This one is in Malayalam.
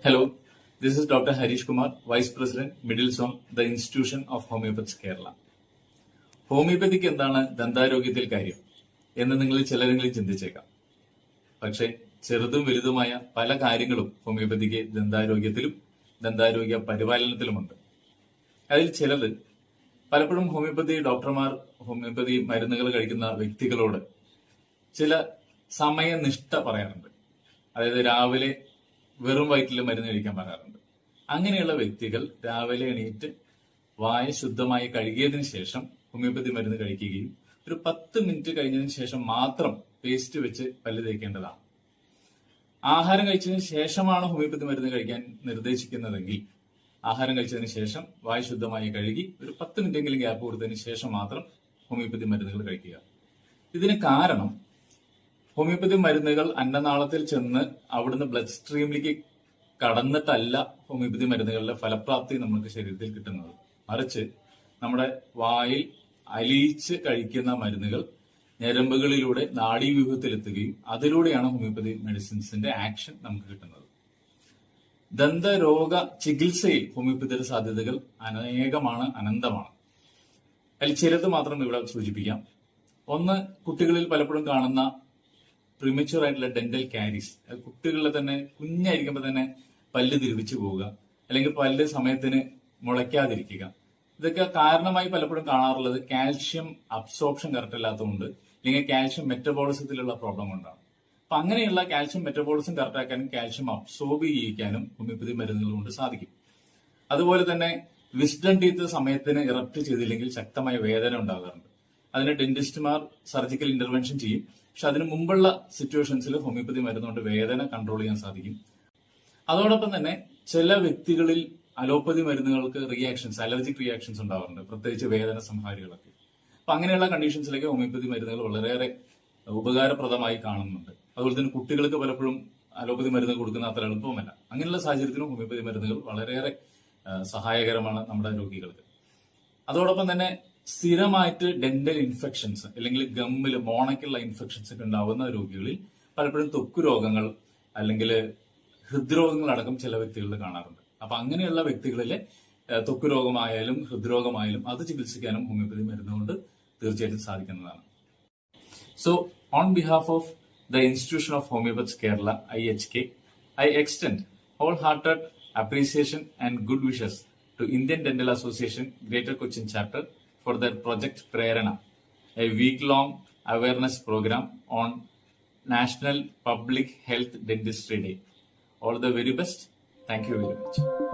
Hello, this is Dr. Harish Kumar, Vice President, Middle Zone, the Institution of Homeopathy Kerala. Homoeopathic എന്താണ് ദന്താരോഗ്യത്തിൽ കാര്യം എന്ന് നിങ്ങൾ ചിലരെങ്കിലും ചിന്തിച്ചേക്കാം. പക്ഷെ ചെറുതും വലുതുമായ പല കാര്യങ്ങളും ഹോമിയോപ്പതിക്ക് ദന്താരോഗ്യത്തിലും ദന്താരോഗ്യ പരിപാലനത്തിലുമുണ്ട്. അതിൽ ചിലത് പലപ്പോഴും ഹോമിയോപ്പതി ഡോക്ടർമാർ ഹോമിയോപ്പതി മരുന്നുകൾ കഴിക്കുന്ന വ്യക്തികളോട് ചില സമയനിഷ്ഠ പറയാറുണ്ട്. അതായത് രാവിലെ വെറും വയറ്റിൽ മരുന്ന് കഴിക്കാൻ പറയാറുണ്ട്. അങ്ങനെയുള്ള വ്യക്തികൾ രാവിലെ എണീറ്റ് വായ ശുദ്ധമായി കഴുകിയതിനു ശേഷം ഹോമിയോപ്പതി മരുന്ന് കഴിക്കുകയും ഒരു 10 മിനിറ്റ് കഴിഞ്ഞതിന് ശേഷം മാത്രം പേസ്റ്റ് വെച്ച് പല്ല് തേക്കേണ്ടതാണ്. ആഹാരം കഴിച്ചതിന് ശേഷമാണ് ഹോമിയോപ്പതി മരുന്ന് കഴിക്കാൻ നിർദ്ദേശിക്കുന്നതെങ്കിൽ ആഹാരം കഴിച്ചതിന് ശേഷം വായ ശുദ്ധമായി കഴുകി ഒരു 10 മിനിറ്റെങ്കിലും ഗ്യാപ്പ് കൊടുത്തതിന് ശേഷം മാത്രം ഹോമിയോപ്പതി മരുന്നുകൾ കഴിക്കുക. ഇതിന് കാരണം ഹോമിയോപ്പതി മരുന്നുകൾ അന്നനാളത്തിൽ ചെന്ന് അവിടുന്ന് ബ്ലഡ് സ്ട്രീമിലേക്ക് കടന്നിട്ടല്ല ഹോമിയോപ്പതി മരുന്നുകളുടെ ഫലപ്രാപ്തി നമുക്ക് ശരീരത്തിൽ കിട്ടുന്നത്. മറിച്ച് നമ്മുടെ വായിൽ അലിയിച്ച് കഴിക്കുന്ന മരുന്നുകൾ ഞരമ്പുകളിലൂടെ നാഡീവ്യൂഹത്തിലെത്തുകയും അതിലൂടെയാണ് ഹോമിയോപ്പതി മെഡിസിൻസിന്റെ ആക്ഷൻ നമുക്ക് കിട്ടുന്നത്. ദന്തരോഗ ചികിത്സയിൽ ഹോമിയോപ്പതിയുടെ സാധ്യതകൾ അനന്തമാണ്. അതിൽ ചിലത് മാത്രം ഇവിടെ സൂചിപ്പിക്കാം. ഒന്ന്, കുട്ടികളിൽ പലപ്പോഴും കാണുന്ന പ്രിമച്യൂർ ആയിട്ടുള്ള ഡെന്റൽ കാരീസ്. കുട്ടികളിൽ തന്നെ കുഞ്ഞായിരിക്കുമ്പോൾ തന്നെ പല്ല് തിരിച്ചു പോവുക, അല്ലെങ്കിൽ പല്ല് സമയത്തിന് മുളയ്ക്കാതിരിക്കുക. ഇതൊക്കെ കാരണമായി പലപ്പോഴും കാണാറുള്ളത് കാൽഷ്യം അബ്സോർപ്ഷൻ കറക്റ്റ് അല്ലാത്തതുകൊണ്ട്, അല്ലെങ്കിൽ കാൽഷ്യം മെറ്റബോളിസത്തിലുള്ള പ്രോബ്ലം കൊണ്ടാണ്. അപ്പൊ അങ്ങനെയുള്ള കാൽഷ്യം മെറ്റബോളിസം കറക്റ്റ് ആക്കാനും കാൽഷ്യം അബ്സോർബ് ചെയ്യിക്കാനും ഹോമിയോപ്പതി മരുന്നുകൾ കൊണ്ട് സാധിക്കും. അതുപോലെ തന്നെ വിസ്ഡം ടീത്ത് സമയത്തിന് ഇറപ്റ്റ് ചെയ്തില്ലെങ്കിൽ ശക്തമായ വേദന ഉണ്ടാകാറുണ്ട്. അതിന് ഡെന്റിസ്റ്റുമാർ സർജിക്കൽ ഇന്റർവെൻഷൻ ചെയ്യും. പക്ഷെ അതിന് മുമ്പുള്ള സിറ്റുവേഷൻസിൽ ഹോമിയോപ്പതി മരുന്നുകൊണ്ട് വേദന കൺട്രോൾ ചെയ്യാൻ സാധിക്കും. അതോടൊപ്പം തന്നെ ചില വ്യക്തികളിൽ അലോപ്പതി മരുന്നുകൾക്ക് അലർജിക് റിയാക്ഷൻസ് ഉണ്ടാവാറുണ്ട്, പ്രത്യേകിച്ച് വേദന സംഹാരികളൊക്കെ. അപ്പൊ അങ്ങനെയുള്ള കണ്ടീഷൻസിലേക്ക് ഹോമിയോപ്പതി മരുന്നുകൾ വളരെയേറെ ഉപകാരപ്രദമായി കാണുന്നുണ്ട്. അതുപോലെ തന്നെ കുട്ടികൾക്ക് പലപ്പോഴും അലോപ്പതി മരുന്ന് കൊടുക്കുന്ന അത്ര എളുപ്പമല്ല. അങ്ങനെയുള്ള സാഹചര്യത്തിലും ഹോമിയോപ്പതി മരുന്നുകൾ വളരെയേറെ സഹായകരമാണ് നമ്മുടെ രോഗികൾക്ക്. അതോടൊപ്പം തന്നെ സ്ഥിരമായിട്ട് ഡെന്റൽ ഇൻഫെക്ഷൻസ് അല്ലെങ്കിൽ ഗമ്മില് മോണയ്ക്കുള്ള ഇൻഫെക്ഷൻസ് ഒക്കെ ഉണ്ടാവുന്ന രോഗികളിൽ പലപ്പോഴും ത്വക്ക് രോഗങ്ങൾ അല്ലെങ്കിൽ ഹൃദ്രോഗങ്ങൾ അടക്കം ചില വ്യക്തികളിൽ കാണാറുണ്ട്. അപ്പൊ അങ്ങനെയുള്ള വ്യക്തികളിലെ ത്വക്ക് രോഗമായാലും ഹൃദ്രോഗമായാലും അത് ചികിത്സിക്കാനും ഹോമിയോപ്പതി മരുന്നുകൊണ്ട് തീർച്ചയായിട്ടും സാധിക്കുന്നതാണ്. So on behalf of the institution of homeopaths Kerala IHK, I extend wholehearted appreciation and good wishes to Indian Dental Association Greater Cochin Chapter for their project Prerana, a week-long awareness program on National Public Health Dentistry Day. All the very best. Thank you very much.